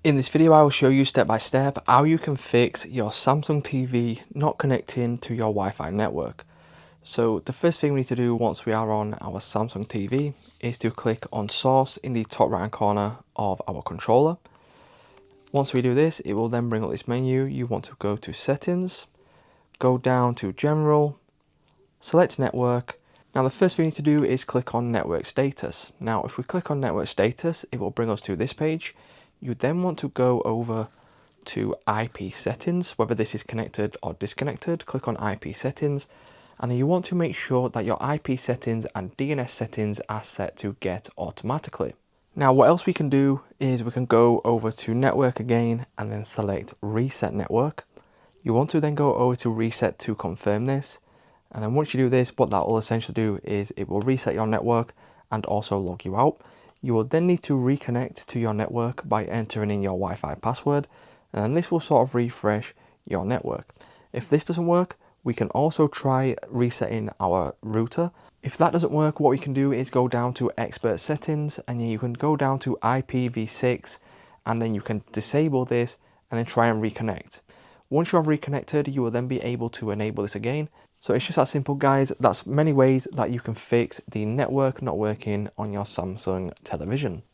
In this video, I will show you step by step how you can fix your Samsung TV not connecting to your Wi-Fi network. So the first thing we need to do once we are on our Samsung TV is to click on source in the top right hand corner of our controller. Once we do this, it will then bring up this menu. You want to go to settings, go down to general, select network. Now the first thing we need to do is click on network status. Now if we click on network status, it will bring us to this page. You then want to go over to IP settings, whether this is connected or disconnected. Click on IP settings, and then you want to make sure that your IP settings and DNS settings are set to get automatically. Now what else we can do is we can go over to network again and then select reset network. You want to then go over to reset to confirm this, and then once you do this, what that will essentially do is it will reset your network and also log you out. You will then need to reconnect to your network by entering in your Wi-Fi password, and this will sort of refresh your network. If this doesn't work, we can also try resetting our router. If that doesn't work, what we can do is go down to expert settings, and you can go down to IPv6, and then you can disable this and then try and reconnect. Once you have reconnected, you will then be able to enable this again. So it's just that simple, guys. That's many ways that you can fix the network not working on your Samsung television.